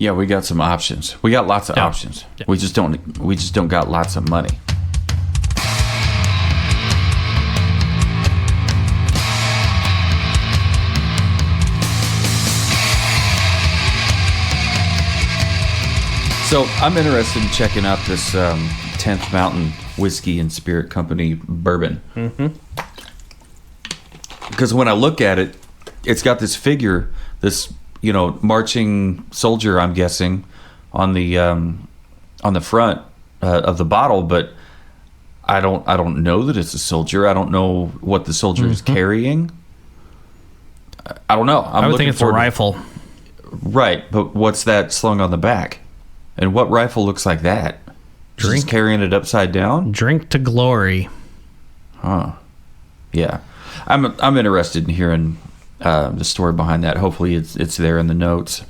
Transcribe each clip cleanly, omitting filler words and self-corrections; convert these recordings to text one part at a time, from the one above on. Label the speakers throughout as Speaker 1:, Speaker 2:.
Speaker 1: Yeah, we got some options. We got lots of options.
Speaker 2: Yeah.
Speaker 1: We just don't got lots of money. So I'm interested in checking out this 10th Mountain Whiskey and Spirit Company bourbon. Because when I look at it, it's got this figure, this marching soldier, I'm guessing, on the front of the bottle, but I don't know that it's a soldier. I don't know what the soldier is carrying. I don't know.
Speaker 2: I would think it's a rifle.
Speaker 1: Right, but what's that slung on the back? And what rifle looks like that? Just carrying it upside down?
Speaker 2: Drink to glory.
Speaker 1: Huh. Yeah. I'm interested in hearing the story behind that. Hopefully it's there in the notes.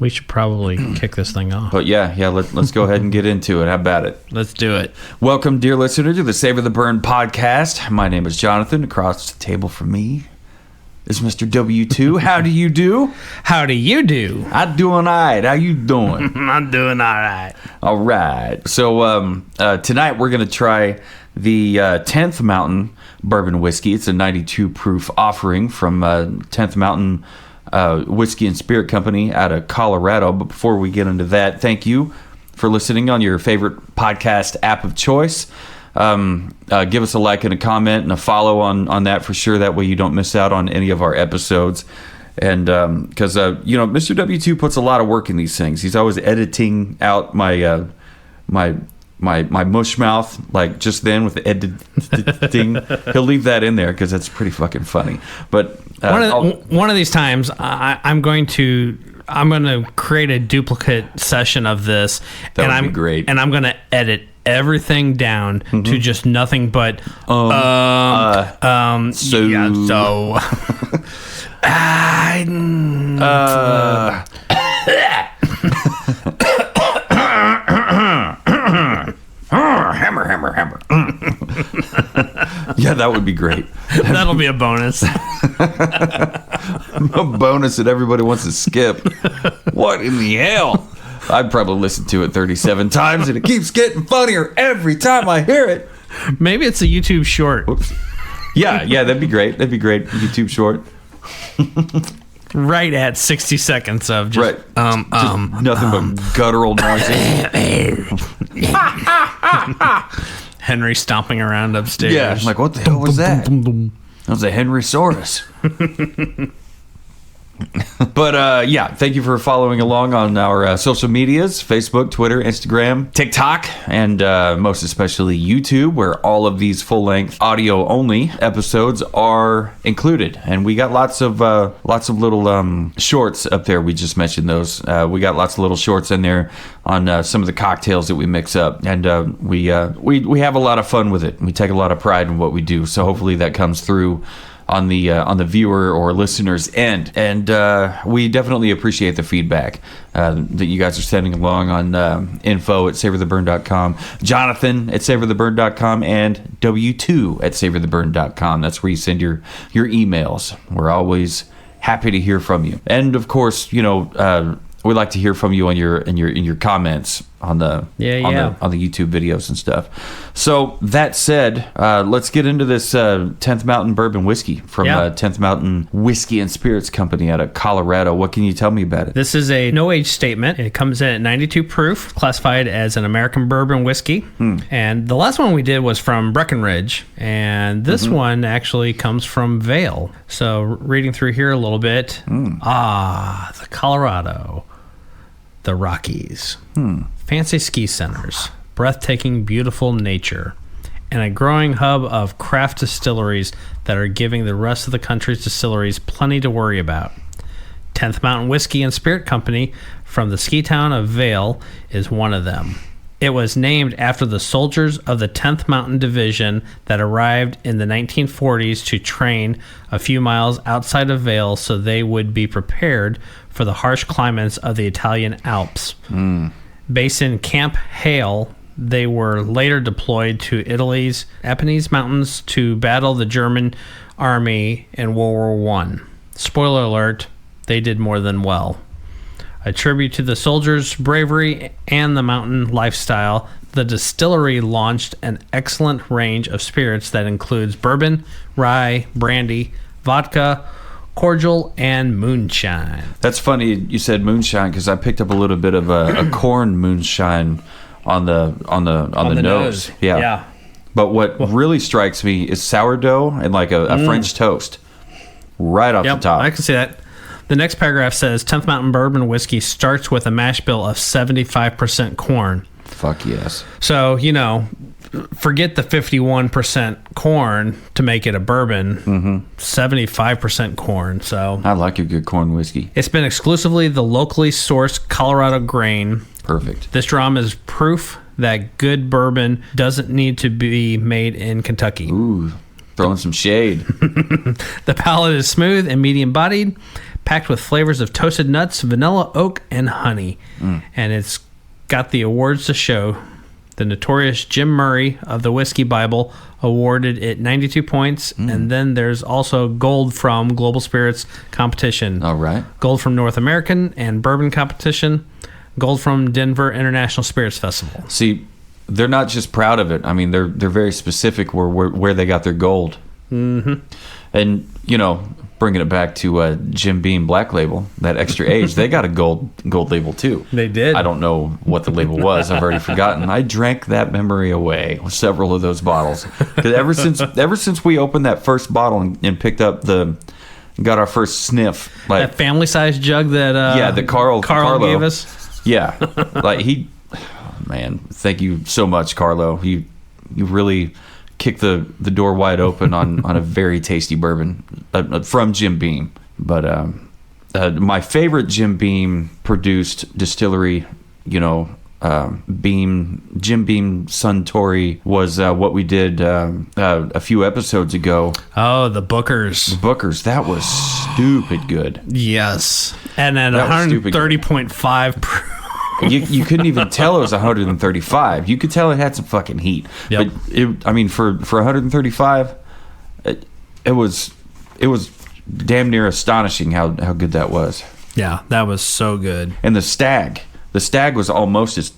Speaker 2: We should probably kick this thing off.
Speaker 1: But yeah, let's go ahead and get into it. How about it?
Speaker 2: Let's do it.
Speaker 1: Welcome, dear listener, to the Savor the Burn podcast. My name is Jonathan. Across the table from me is Mr. W2. How do you do?
Speaker 2: How do you do?
Speaker 1: I'm doing all right. How you doing?
Speaker 2: I'm doing all right.
Speaker 1: All right. So tonight we're going to try the 10th Mountain Bourbon Whiskey. It's a 92 proof offering from 10th Mountain Whiskey and Spirit Company out of Colorado. But before we get into that, thank you for listening on your favorite podcast app of choice. Give us a like and a comment and a follow on that for sure. That way you don't miss out on any of our episodes. And because Mr. W2 puts a lot of work in these things. He's always editing out my mush mouth, like just then with the editing. He'll leave that in there because that's pretty fucking funny. But
Speaker 2: one of these times, I'm going to create a duplicate session of this.
Speaker 1: That would be great.
Speaker 2: And I'm going to edit everything down to just nothing but
Speaker 1: so hammer. Yeah, that would be great.
Speaker 2: That'll be a bonus.
Speaker 1: A bonus that everybody wants to skip. What in the hell? I'd probably listen to it 37 times, and it keeps getting funnier every time I hear it.
Speaker 2: Maybe it's a YouTube short.
Speaker 1: Whoops. Yeah, that'd be great. YouTube short.
Speaker 2: Right at 60 seconds of just,
Speaker 1: nothing but guttural noises.
Speaker 2: Henry stomping around upstairs.
Speaker 1: Yeah, I'm like, what the hell was that? That was a Henrysaurus. But thank you for following along on our social medias: Facebook, Twitter, Instagram, TikTok, and most especially YouTube, where all of these full-length audio-only episodes are included. And we got lots of little shorts up there. We just mentioned those. We got lots of little shorts in there on some of the cocktails that we mix up, and we have a lot of fun with it. We take a lot of pride in what we do. So hopefully that comes through on the viewer or listener's end, and we definitely appreciate the feedback that you guys are sending along on info@savortheburn.com, Jonathan at savortheburn.com, and W2 at savortheburn.com. That's where you send your emails. We're always happy to hear from you, and of course, we'd like to hear from you on your comments on the YouTube videos and stuff. So that said, let's get into this 10th Mountain Bourbon Whiskey from 10th Mountain Whiskey and Spirits Company out of Colorado. What can you tell me about it?
Speaker 2: This is a no-age statement. It comes in at 92 proof, classified as an American bourbon whiskey. And the last one we did was from Breckenridge, and this one actually comes from Vail. So reading through here a little bit, the Colorado, the Rockies, fancy ski centers, breathtaking, beautiful nature, and a growing hub of craft distilleries that are giving the rest of the country's distilleries plenty to worry about. 10th Mountain Whiskey and Spirit Company from the ski town of Vail is one of them. It was named after the soldiers of the 10th Mountain Division that arrived in the 1940s to train a few miles outside of Vail so they would be prepared for the harsh climates of the Italian Alps. Based in Camp Hale, they were later deployed to Italy's Apennines Mountains to battle the German army in World War I. Spoiler alert, they did more than well. A tribute to the soldiers' bravery and the mountain lifestyle, the distillery launched an excellent range of spirits that includes bourbon, rye, brandy, vodka, cordial, and moonshine.
Speaker 1: That's funny you said moonshine because I picked up a little bit of a corn moonshine on the nose. Yeah. But what really strikes me is sourdough and like a French toast right off the top.
Speaker 2: I can see that. The next paragraph says 10th Mountain Bourbon Whiskey starts with a mash bill of 75% corn.
Speaker 1: Fuck yes.
Speaker 2: So, forget the 51% corn to make it a bourbon. 75% corn. So
Speaker 1: I like a good corn whiskey.
Speaker 2: It's been exclusively the locally sourced Colorado grain.
Speaker 1: Perfect.
Speaker 2: This drum is proof that good bourbon doesn't need to be made in Kentucky.
Speaker 1: Ooh, throwing some shade.
Speaker 2: The palate is smooth and medium-bodied, packed with flavors of toasted nuts, vanilla, oak, and honey. And it's got the awards to show. The notorious Jim Murray of the Whiskey Bible awarded it 92 points. And then there's also gold from Global Spirits Competition.
Speaker 1: All right.
Speaker 2: Gold from North American and Bourbon Competition. Gold from Denver International Spirits Festival.
Speaker 1: See, they're not just proud of it. I mean, they're very specific where they got their gold. And, bringing it back to Jim Beam Black Label, that extra age, they got a gold label too.
Speaker 2: They did.
Speaker 1: I don't know what the label was. I've already forgotten. I drank that memory away with several of those bottles. 'Cause ever since we opened that first bottle and picked up got our first sniff, like
Speaker 2: that family-sized jug that
Speaker 1: that Carlo
Speaker 2: gave us.
Speaker 1: Yeah, like man, thank you so much, Carlo. You really kicked the door wide open on a very tasty bourbon from Jim Beam. But my favorite Jim Beam produced distillery, Jim Beam Suntory was what we did a few episodes ago.
Speaker 2: Oh, the Bookers.
Speaker 1: That was stupid good.
Speaker 2: Yes. And then 130.5 proof.
Speaker 1: You couldn't even tell it was 135. You could tell it had some fucking heat.
Speaker 2: Yep.
Speaker 1: But for 135, it was damn near astonishing how good that was.
Speaker 2: Yeah, that was so good.
Speaker 1: And the stag was almost as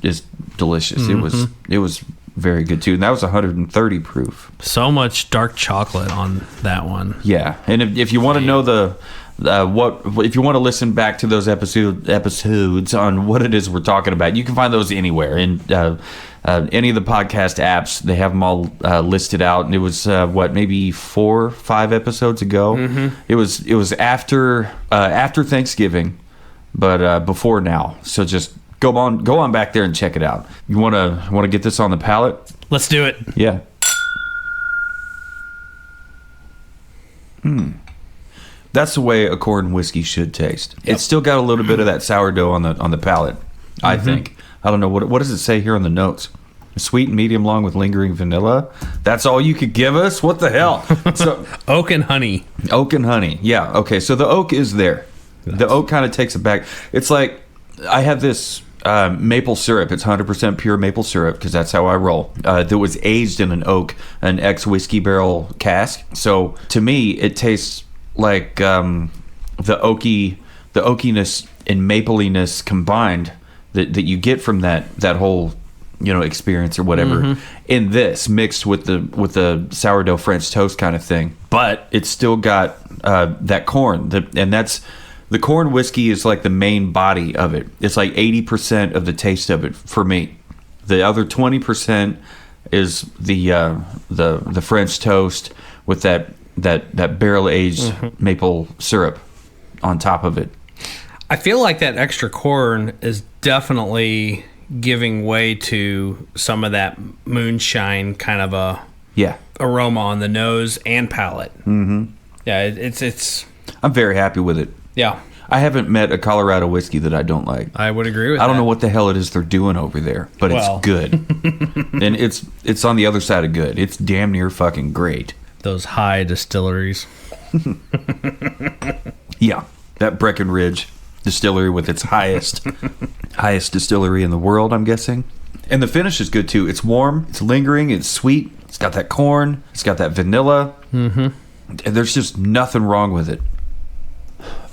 Speaker 1: delicious. It was very good too. And that was 130 proof.
Speaker 2: So much dark chocolate on that one.
Speaker 1: Yeah. And if you want to know if you want to listen back to those episodes on what it is we're talking about, you can find those anywhere in any of the podcast apps. They have them all listed out, and it was maybe 4 or 5 episodes ago. It was after Thanksgiving, but before now. So just go on back there and check it out. You want to get this on the palate?
Speaker 2: Let's do it.
Speaker 1: Yeah. That's the way a corn whiskey should taste. Yep. It's still got a little bit of that sourdough on the palate, I think. I don't know. What does it say here on the notes? Sweet and medium long with lingering vanilla. That's all you could give us? What the hell? So
Speaker 2: oak and honey.
Speaker 1: Oak and honey. Yeah. Okay. So the oak is there. The oak kind of takes it back. It's like I have this maple syrup. It's 100% pure maple syrup because that's how I roll. That was aged in an ex-whiskey barrel cask. So to me, it tastes like the oakiness and mapliness combined that you get from that whole experience or whatever in this mixed with the sourdough French toast kind of thing. But it's still got that corn, and that's the corn whiskey is like the main body of it. It's like 80% of the taste of it for me. The other 20% is the French toast with that barrel aged maple syrup on top of it.
Speaker 2: I feel like that extra corn is definitely giving way to some of that moonshine kind of a aroma on the nose and palate. Yeah, it's.
Speaker 1: I'm very happy with it.
Speaker 2: Yeah.
Speaker 1: I haven't met a Colorado whiskey that I don't like.
Speaker 2: I would agree with that.
Speaker 1: I don't know what the hell it is they're doing over there, but it's good. And it's on the other side of good. It's damn near fucking great.
Speaker 2: Those high distilleries.
Speaker 1: Yeah, that Breckenridge distillery with its highest distillery in the world, I'm guessing. And the finish is good too. It's warm, it's lingering, it's sweet. It's got that corn, it's got that vanilla. And there's just nothing wrong with it.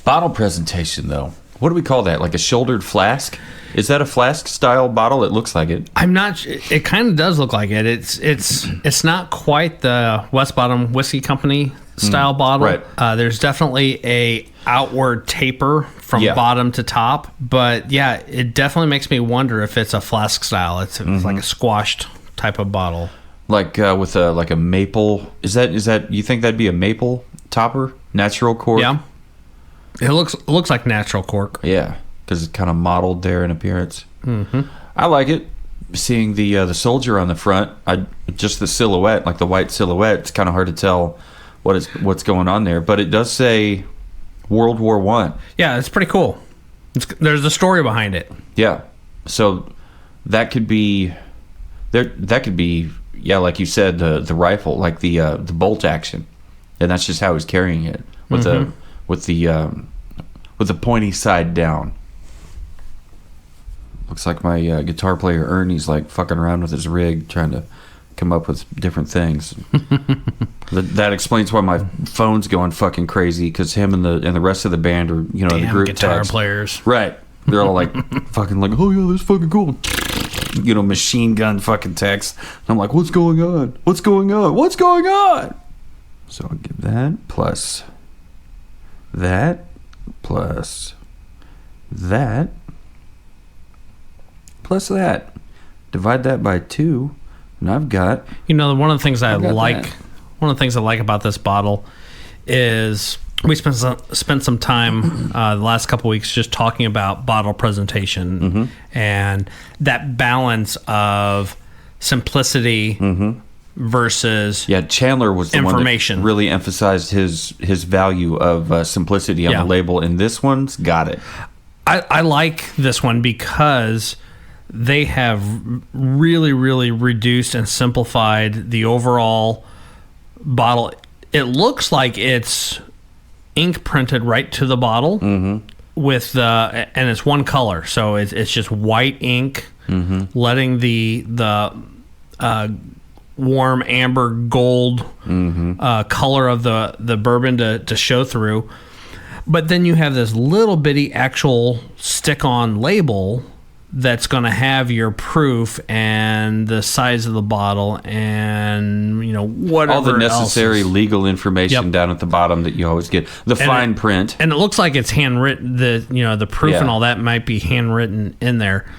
Speaker 1: Bottle presentation though. what do we call that? Like a shouldered flask? Is that a flask style bottle? It looks like it.
Speaker 2: I'm not. It kind of does look like it. It's not quite the West Bottom Whiskey Company style bottle.
Speaker 1: Right.
Speaker 2: There's definitely a outward taper from bottom to top, but yeah, it definitely makes me wonder if it's a flask style. It's like a squashed type of bottle,
Speaker 1: like with a maple. Is that you think that'd be a maple topper? Natural cork.
Speaker 2: Yeah, it looks like natural cork.
Speaker 1: Yeah, because it's kind of modeled there in appearance. Mm-hmm. I like it. Seeing the soldier on the front, just the silhouette, like the white silhouette. It's kind of hard to tell what's going on there, but it does say World War I. Yeah,
Speaker 2: it's pretty cool. There's a story behind it.
Speaker 1: Yeah, so that could be there. That could be like you said, the rifle, like the bolt action, and that's just how he's carrying it with the pointy side down. Looks like my guitar player Ernie's like fucking around with his rig, trying to come up with different things. That explains why my phone's going fucking crazy, because him and the rest of the band are,
Speaker 2: Damn,
Speaker 1: the group
Speaker 2: guitar
Speaker 1: text.
Speaker 2: players.
Speaker 1: Right. They're all like fucking like, oh yeah, that's fucking cool. Machine gun fucking text. And I'm like, what's going on? What's going on? What's going on? So I'll give that plus that plus that plus that. Divide that by 2. And I've got...
Speaker 2: one of the things I like... That. One of the things I like about this bottle is we spent some time the last couple weeks just talking about bottle presentation and that balance of simplicity versus
Speaker 1: Chandler was the
Speaker 2: information.
Speaker 1: One that really emphasized his value of simplicity on the label, and this one's got it.
Speaker 2: I like this one because they have really, really reduced and simplified the overall bottle. It looks like it's ink printed right to the bottle with and it's one color, so it's just white ink, letting the warm amber gold color of the bourbon to show through. But then you have this little bitty actual stick-on label that's going to have your proof and the size of the bottle and whatever
Speaker 1: all the necessary
Speaker 2: else
Speaker 1: legal information down at the bottom that you always get, the fine print,
Speaker 2: and it looks like it's handwritten. The proof and all that might be handwritten in there.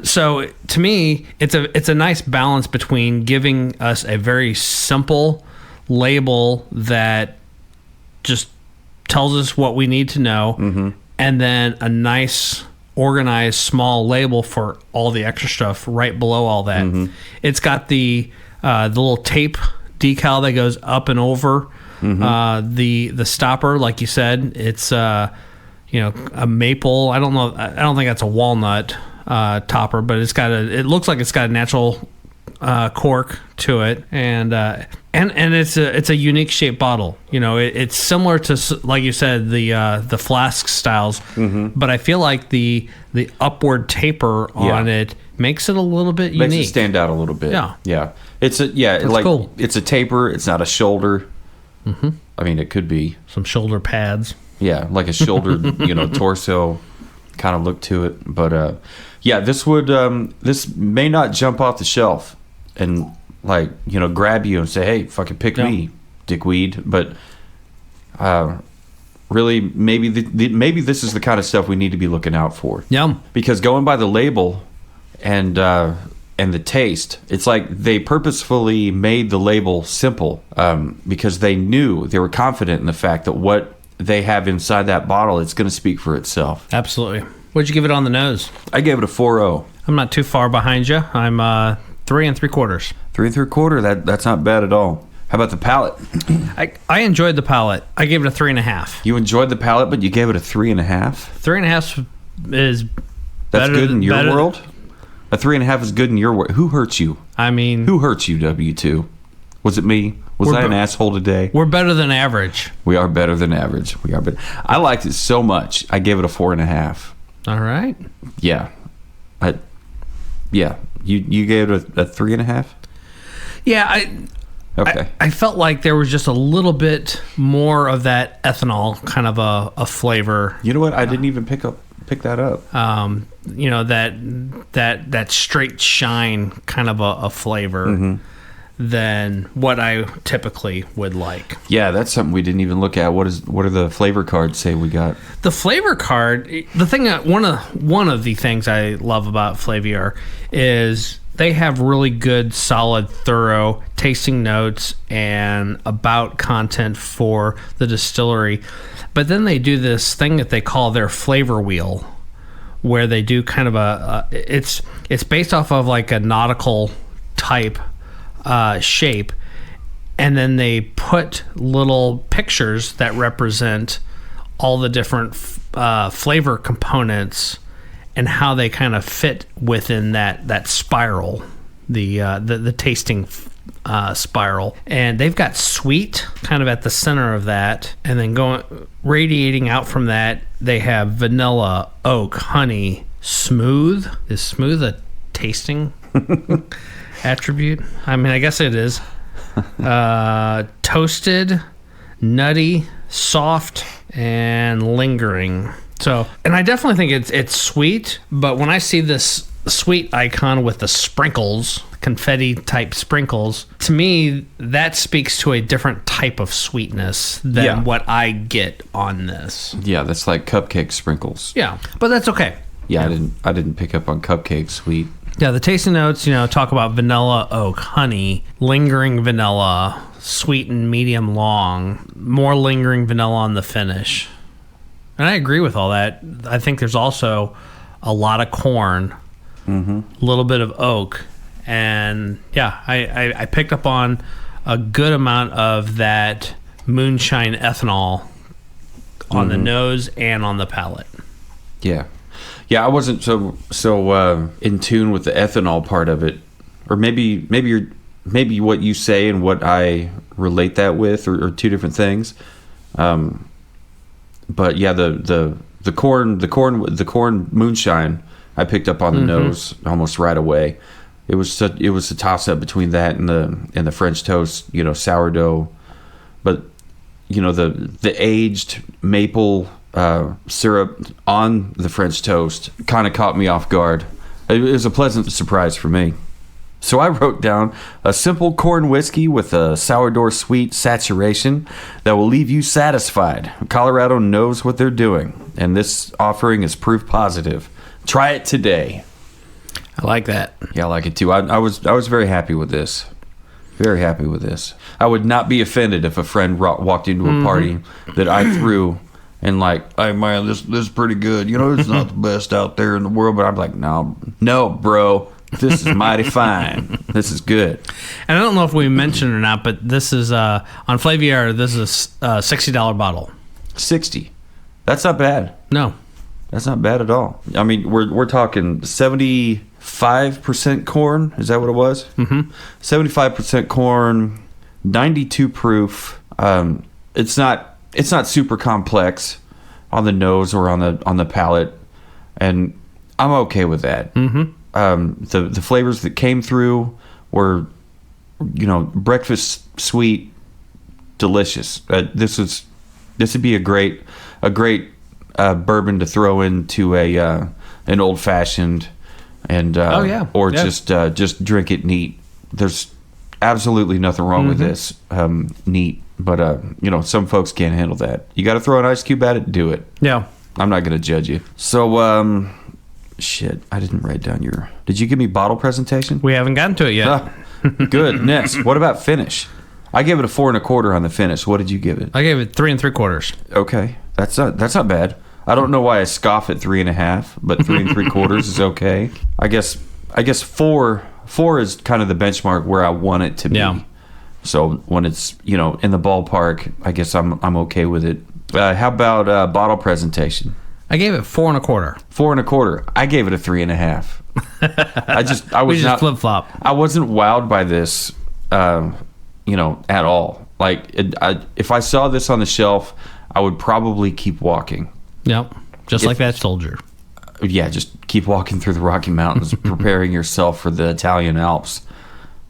Speaker 2: So to me, it's a nice balance between giving us a very simple label that just tells us what we need to know, and then a nice organized small label for all the extra stuff right below all that. It's got the little tape decal that goes up and over the stopper, like you said. It's a maple. I don't think that's a walnut topper, but it looks like it's got a natural cork to it, and it's a unique shaped bottle. It's similar to, like you said, the flask styles, but I feel like the upward taper on it makes it a little bit unique.
Speaker 1: Makes it stand out a little bit. Yeah. It's cool. It's a taper. It's not a shoulder. I mean, it could be
Speaker 2: some shoulder pads.
Speaker 1: Yeah, like a shouldered, torso kind of look to it. But this may not jump off the shelf and grab you and say, hey, fucking pick me, dickweed. But really, maybe this is the kind of stuff we need to be looking out for.
Speaker 2: Yeah.
Speaker 1: Because going by the label and the taste, it's like they purposefully made the label simple because they were confident in the fact that what they have inside that bottle, it's going to speak for itself.
Speaker 2: Absolutely. What'd you give it on the nose?
Speaker 1: I gave it a 4.0.
Speaker 2: I'm not too far behind you. I'm 3 3/4.
Speaker 1: 3 3/4. That's not bad at all. How about the palate?
Speaker 2: I enjoyed the palate. I gave it a 3.5.
Speaker 1: You enjoyed the palate, but you gave it a 3.5.
Speaker 2: 3.5 is
Speaker 1: that's good in your world. A 3.5 is good in your world. Who hurt you?
Speaker 2: I mean,
Speaker 1: who hurt you? W2. Was it me? Was I an asshole today?
Speaker 2: We're better than average.
Speaker 1: We are better than average. We are better. I liked it so much. I gave it a 4.5.
Speaker 2: All right.
Speaker 1: Yeah. You gave it a 3.5?
Speaker 2: Yeah,
Speaker 1: okay.
Speaker 2: I felt like there was just a little bit more of that ethanol kind of a flavor.
Speaker 1: You know what? I didn't even pick pick that up.
Speaker 2: That straight shine kind of a flavor than what I typically would like.
Speaker 1: Yeah, that's something we didn't even look at. What are the flavor cards say we got?
Speaker 2: The flavor card, the thing one of the things I love about Flaviar is they have really good, solid, thorough tasting notes and about content for the distillery. But then they do this thing that they call their flavor wheel, where they do kind of it's based off of like a nautical type shape, and then they put little pictures that represent all the different flavor components and how they kind of fit within that spiral, the tasting spiral. And they've got sweet kind of at the center of that, and then radiating out from that, they have vanilla, oak, honey, smooth. Is smooth a tasting attribute? I mean, I guess it is. Toasted, nutty, soft, and lingering. So, and I definitely think it's sweet, but when I see this sweet icon with the sprinkles, confetti type sprinkles, to me that speaks to a different type of sweetness than what I get on this.
Speaker 1: Yeah, that's like cupcake sprinkles.
Speaker 2: Yeah, but that's okay.
Speaker 1: Yeah, I didn't pick up on cupcake sweet.
Speaker 2: Yeah, the tasting notes, talk about vanilla, oak, honey, lingering vanilla, sweet and medium long, more lingering vanilla on the finish. And I agree with all that. I think there's also a lot of corn, a little bit of oak, and yeah, I picked up on a good amount of that moonshine ethanol on the nose and on the palate.
Speaker 1: Yeah. Yeah, I wasn't so in tune with the ethanol part of it, or maybe what you say and what I relate that with are two different things. But yeah, the corn moonshine I picked up on the nose almost right away. It was a toss up between that and the French toast, sourdough, but the aged maple syrup on the French toast kind of caught me off guard. It was a pleasant surprise for me. So I wrote down a simple corn whiskey with a sourdough sweet saturation that will leave you satisfied. Colorado knows what they're doing, and this offering is proof positive. Try it today.
Speaker 2: I like that.
Speaker 1: Yeah, I like it too. I was very happy with this. Very happy with this. I would not be offended if a friend walked into a party that I threw and like, hey man, this is pretty good. It's not the best out there in the world, but I'm like, no, bro. This is mighty fine. This is good.
Speaker 2: And I don't know if we mentioned or not, but this is on Flaviar. This is a $60 bottle.
Speaker 1: 60. That's not bad.
Speaker 2: No,
Speaker 1: that's not bad at all. I mean, we're talking 75% corn. Is that what it was? 75% corn, 92 proof. It's not super complex on the nose or on the palate, and I'm okay with that. The flavors that came through were, breakfast sweet, delicious. This would be a great bourbon to throw into an old fashioned, and just drink it neat. There's absolutely nothing wrong with this neat, but some folks can't handle that. You got to throw an ice cube at it, do it.
Speaker 2: Yeah,
Speaker 1: I'm not going to judge you. So shit, I didn't write down your... Did you give me bottle presentation?
Speaker 2: We haven't gotten to it yet.
Speaker 1: Good. Next, what about finish? I gave it a 4 1/4 on the finish. What did you give it?
Speaker 2: I gave it 3 3/4.
Speaker 1: Okay, that's not bad. I don't know why I scoff at 3 1/2, but 3 3/4 is okay. I guess 4 is kind of the benchmark where I want it to be.
Speaker 2: Yeah.
Speaker 1: So when it's in the ballpark, I guess I'm okay with it. How about bottle presentation?
Speaker 2: I gave it 4 1/4.
Speaker 1: 4 1/4. I gave it a 3 1/2. I was not
Speaker 2: flip flop.
Speaker 1: I wasn't wowed by this, at all. Like if I saw this on the shelf, I would probably keep walking.
Speaker 2: Yep, just like that soldier.
Speaker 1: Yeah, just keep walking through the Rocky Mountains, preparing yourself for the Italian Alps.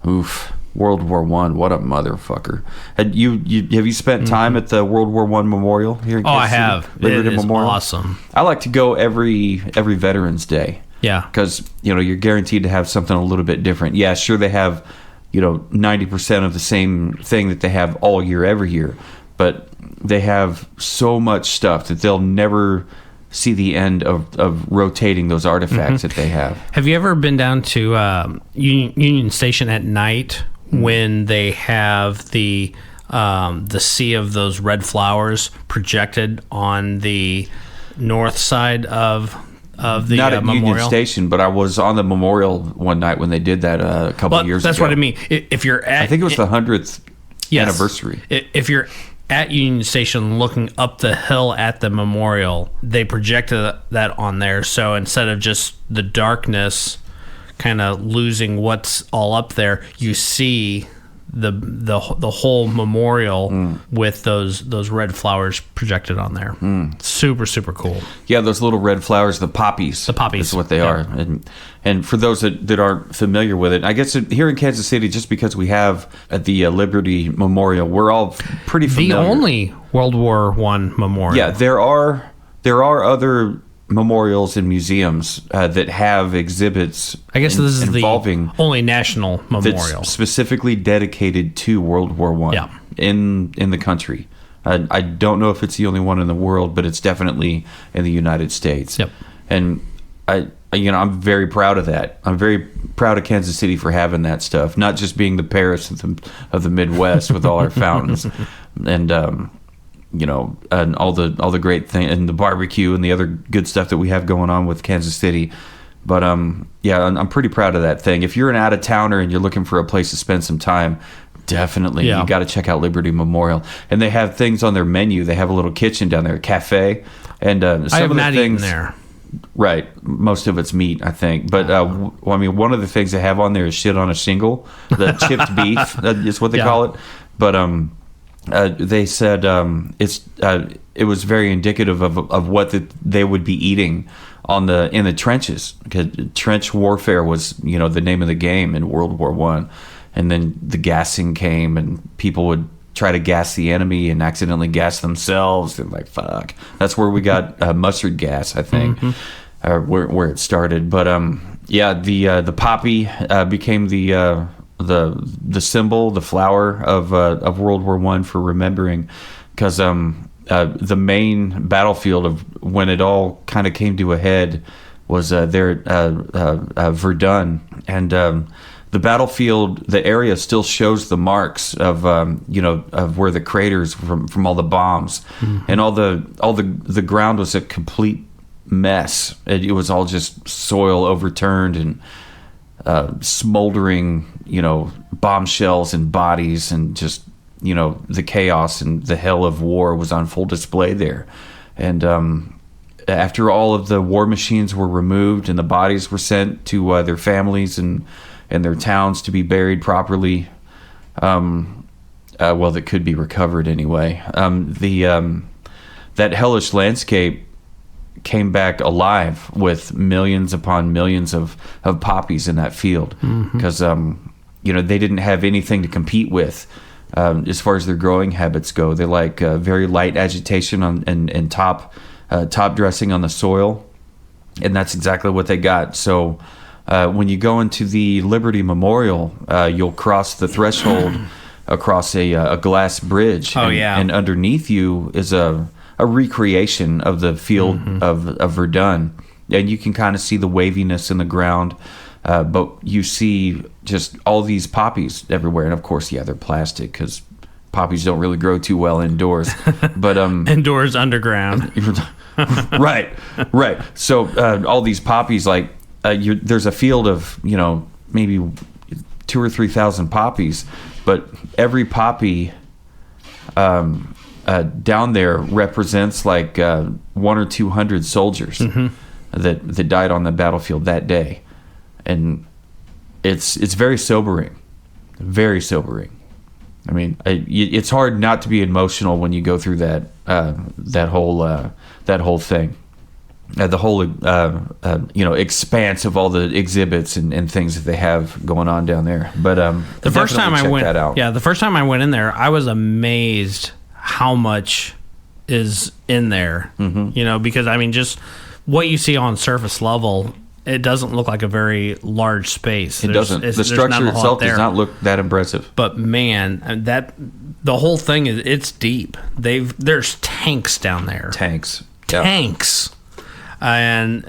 Speaker 1: Oof. World War One. What a motherfucker! Have you spent time at the World War One Memorial here? In Kansas
Speaker 2: I
Speaker 1: City?
Speaker 2: have.
Speaker 1: Liberty
Speaker 2: It is
Speaker 1: Memorial.
Speaker 2: awesome.
Speaker 1: I like to go every Veterans Day.
Speaker 2: Yeah.
Speaker 1: Because you're guaranteed to have something a little bit different. Yeah, sure they have 90% of the same thing that they have all year every year, but they have so much stuff that they'll never see the end of rotating those artifacts that they have.
Speaker 2: Have you ever been down to Union Station at night when they have the sea of those red flowers projected on the north side of the
Speaker 1: Not at
Speaker 2: memorial?
Speaker 1: Union Station, but I was on the memorial one night when they did that a couple of years ago.
Speaker 2: That's what I mean. If you're at,
Speaker 1: I think it was the 100th
Speaker 2: yes,
Speaker 1: anniversary.
Speaker 2: If you're at Union Station looking up the hill at the memorial, they projected that on there. So instead of just the darkness kind of losing what's all up there, you see the whole memorial with those red flowers projected on there. Super, super cool.
Speaker 1: Yeah, those little red flowers, the poppies.
Speaker 2: The poppies.
Speaker 1: Is what they are. And for those that aren't familiar with it, I guess here in Kansas City, just because we have at the Liberty Memorial, we're all pretty familiar.
Speaker 2: The only World War One memorial.
Speaker 1: Yeah, there are other memorials and museums that have exhibits.
Speaker 2: I guess this is
Speaker 1: involving
Speaker 2: the only national memorial
Speaker 1: that's specifically dedicated to World War One.
Speaker 2: Yeah.
Speaker 1: in the country. I don't know if it's the only one in the world, but it's definitely in the United States.
Speaker 2: Yep.
Speaker 1: And I'm very proud of that. I'm very proud of Kansas City for having that stuff, not just being the Paris of the Midwest with all our fountains and and all the great thing and the barbecue and the other good stuff that we have going on with Kansas City. But I'm pretty proud of that thing. If you're an out of towner and you're looking for a place to spend some time, definitely you got to check out Liberty Memorial. And they have things on their menu. They have a little kitchen down there, a cafe, and some
Speaker 2: I have
Speaker 1: of the
Speaker 2: not
Speaker 1: things
Speaker 2: eaten there.
Speaker 1: Right, most of it's meat, I think. But one of the things they have on there is shit on a shingle, the chipped beef is what they call it. But they said it was very indicative of what they would be eating in the trenches, because trench warfare was the name of the game in World War One, and then the gassing came and people would try to gas the enemy and accidentally gas themselves, and fuck, that's where we got mustard gas, I think, where it started. But the poppy became the symbol, the flower of World War One for remembering, because the main battlefield of when it all kind of came to a head was there at Verdun, and the battlefield, the area still shows the marks of of where the craters from all the bombs, and all the ground was a complete mess. It was all just soil overturned and smoldering, bombshells and bodies, and just the chaos and the hell of war was on full display there. And after all of the war machines were removed and the bodies were sent to their families and their towns to be buried properly, that could be recovered anyway. That hellish landscape came back alive with millions upon millions of poppies in that field, because they didn't have anything to compete with as far as their growing habits go. They like very light agitation and top dressing on the soil, and that's exactly what they got. So when you go into the Liberty Memorial, you'll cross the threshold across a glass bridge. And underneath you is a recreation of the field of Verdun, and you can kind of see the waviness in the ground, but you see just all these poppies everywhere. And of course, they're plastic, because poppies don't really grow too well indoors. But
Speaker 2: indoors, underground.
Speaker 1: right. So all these poppies, there's a field of maybe 2,000 or 3,000 poppies, but every poppy down there represents 100 or 200 soldiers that died on the battlefield that day, and it's very sobering, very sobering. I mean, it's hard not to be emotional when you go through that whole thing. the whole expanse of all the exhibits and things that they have going on down there. But
Speaker 2: the first time I went,
Speaker 1: that out.
Speaker 2: yeah, the first time I went in there, I was amazed how much is in there. Because I mean, just what you see on surface level, it doesn't look like a very large space.
Speaker 1: It doesn't. The structure itself does not look that impressive.
Speaker 2: But man, the whole thing it's deep. There's tanks down there.
Speaker 1: Tanks.
Speaker 2: And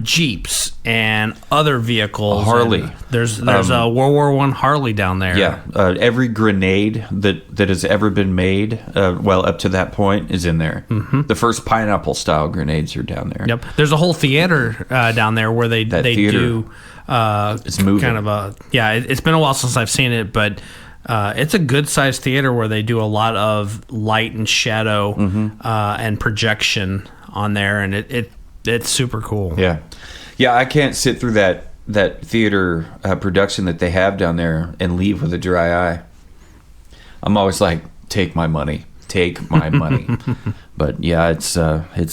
Speaker 2: Jeeps and other vehicles.
Speaker 1: Harley.
Speaker 2: There's a World War I Harley down there.
Speaker 1: Yeah. Every grenade that has ever been made, up to that point, is in there. The first pineapple style grenades are down there.
Speaker 2: Yep. There's a whole theater down there where they do.
Speaker 1: It's moving.
Speaker 2: Kind of it's been a while since I've seen it, but it's a good sized theater where they do a lot of light and shadow and projection on there, and it's super cool.
Speaker 1: Yeah. I can't sit through that theater production that they have down there and leave with a dry eye. I'm always like, take my money. But yeah, it's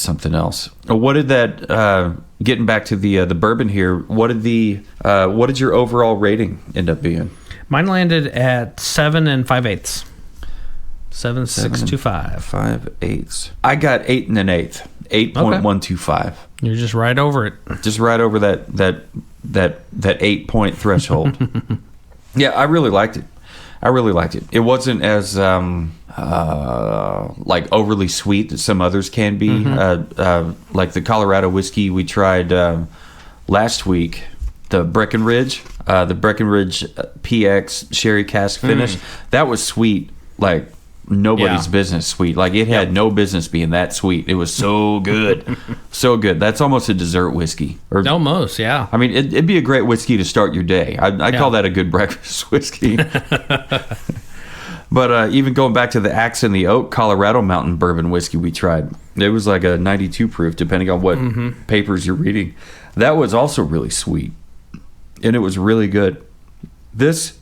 Speaker 1: something else. What did that? Getting back to the bourbon here, what did your overall rating end up being?
Speaker 2: Mine landed at 7 5/8. 7.625.
Speaker 1: 5/8. I got 8 1/8. 8.125.
Speaker 2: You're just right over it.
Speaker 1: Just right over that 8-point threshold. Yeah, I really liked it. It wasn't as overly sweet that some others can be. Like the Colorado whiskey we tried last week, the Breckenridge PX Sherry Cask Finish. That was sweet, like nobody's business sweet. Like it had no business being that sweet. It was so good. So good. That's almost a dessert whiskey.
Speaker 2: Almost, yeah.
Speaker 1: I mean, it'd be a great whiskey to start your day. I call that a good breakfast whiskey. But even going back to the Axe and the Oak Colorado Mountain Bourbon Whiskey we tried, it was like a 92 proof, depending on what papers you're reading. That was also really sweet, and it was really good. This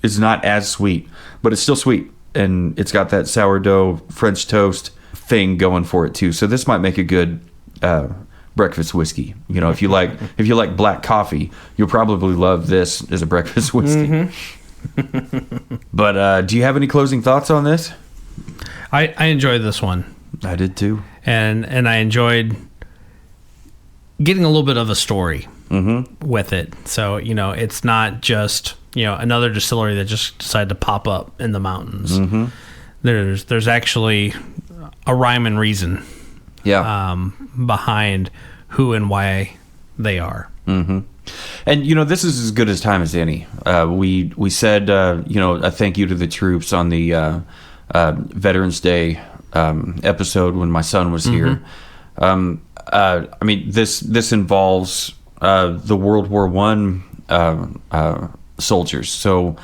Speaker 1: is not as sweet, but it's still sweet, and it's got that sourdough French toast thing going for it too. So this might make a good breakfast whiskey. If you like black coffee, you'll probably love this as a breakfast whiskey. But do you have any closing thoughts on this?
Speaker 2: I enjoyed this one.
Speaker 1: I did too, and
Speaker 2: I enjoyed getting a little bit of a story with it. So it's not just another distillery that just decided to pop up in the mountains. There's actually a rhyme and reason behind who and why they are. And this is as good as time as any. We said a thank you to the troops on the Veterans Day episode when my son was here. I mean, this involves the World War I soldiers. So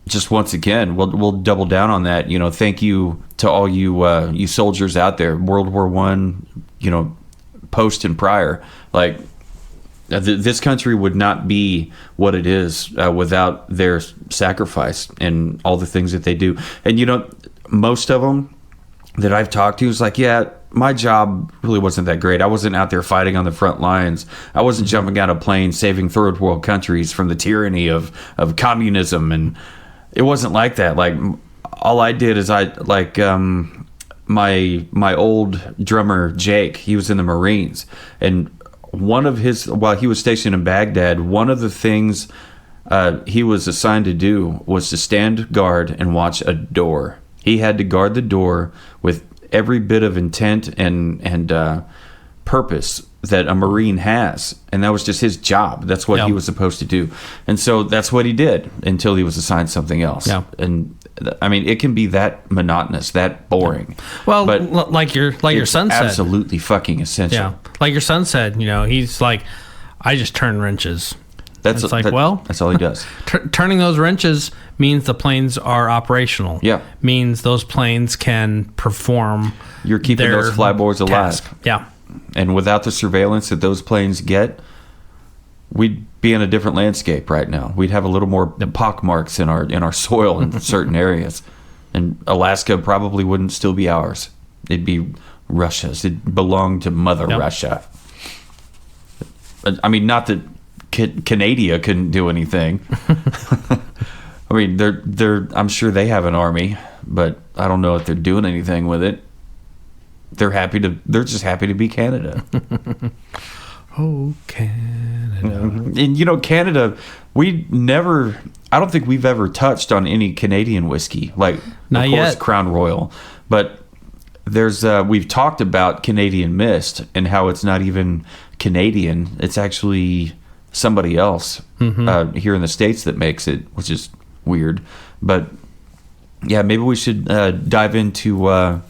Speaker 2: just once again, we'll double down on that. Thank you to all you soldiers out there. World War I, post and prior, like. This country would not be what it is without their sacrifice and all the things that they do. And, most of them that I've talked to is like, yeah, my job really wasn't that great. I wasn't out there fighting on the front lines. I wasn't jumping out of planes, saving third world countries from the tyranny of communism. And it wasn't like that. Like, all I did is my old drummer, Jake, he was in the Marines. And while he was stationed in Baghdad, one of the things he was assigned to do was to stand guard and watch a door. He had to guard the door with every bit of intent and purpose that a Marine has, and that was just his job. That's what he was supposed to do, and so that's what he did until he was assigned something else. Yeah. And I mean, it can be that monotonous, that boring. Well, but like your son said,
Speaker 1: absolutely fucking essential.
Speaker 2: Yeah, like your son said, he's like, I just turn wrenches. That's all
Speaker 1: he does.
Speaker 2: Turning those wrenches means the planes are operational.
Speaker 1: Yeah,
Speaker 2: means those planes can perform.
Speaker 1: You're keeping those flyboys alive.
Speaker 2: Yeah,
Speaker 1: and without the surveillance that those planes get, we'd be in a different landscape right now. We'd have a little more pockmarks in our soil in certain areas, and Alaska probably wouldn't still be ours. It'd be Russia's. It belonged to Mother Russia. I mean, not that Canada couldn't do anything. I mean, they're. I'm sure they have an army, but I don't know if they're doing anything with it. They're just happy to be Canada.
Speaker 2: Oh, Canada.
Speaker 1: And Canada, I don't think we've ever touched on any Canadian whiskey. Like,
Speaker 2: not
Speaker 1: of course,
Speaker 2: yet.
Speaker 1: Crown Royal, but we've talked about Canadian Mist and how it's not even Canadian. It's actually somebody else here in the States that makes it, which is weird. But yeah, maybe we should dive into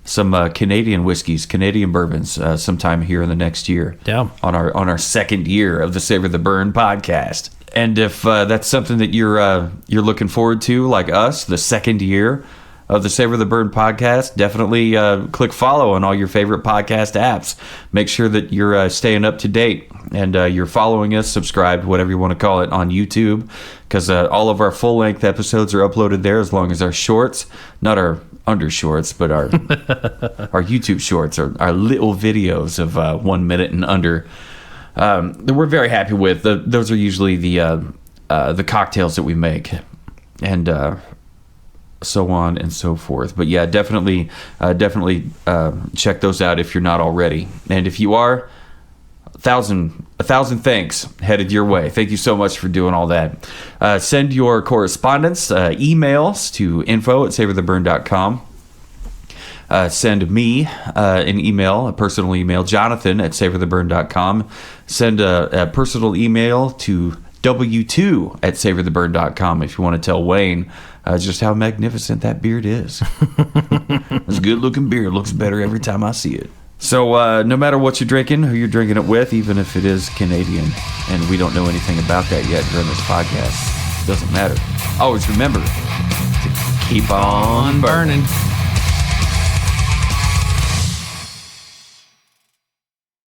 Speaker 1: some Canadian whiskeys, Canadian bourbons, sometime here in the next year.
Speaker 2: Yeah.
Speaker 1: On our second year of the Savor the Burn podcast. And if that's something that you're looking forward to, like us, the second year of the Savor the Burn podcast, definitely click follow on all your favorite podcast apps. Make sure that you're staying up to date and you're following us, subscribed, whatever you want to call it, on YouTube, because all of our full-length episodes are uploaded there, as long as our shorts, not our undershorts, but our our YouTube shorts, our little videos of 1 minute and under. That we're very happy with. Those are usually the cocktails that we make, and so on and so forth. But yeah, definitely check those out if you're not already. And if you are, a thousand thanks headed your way. Thank you so much for doing all that. Send your correspondence, emails to info@savortheburn.com. Send me an email, a personal email, Jonathan@savortheburn.com. Send a personal email to w2@savortheburn.com if you want to tell Wayne just how magnificent that beard is. It's a good looking beard. Looks better every time I see it. So no matter what you're drinking, who you're drinking it with, even if it is Canadian, and we don't know anything about that yet during this podcast, doesn't matter. Always remember to keep on burning.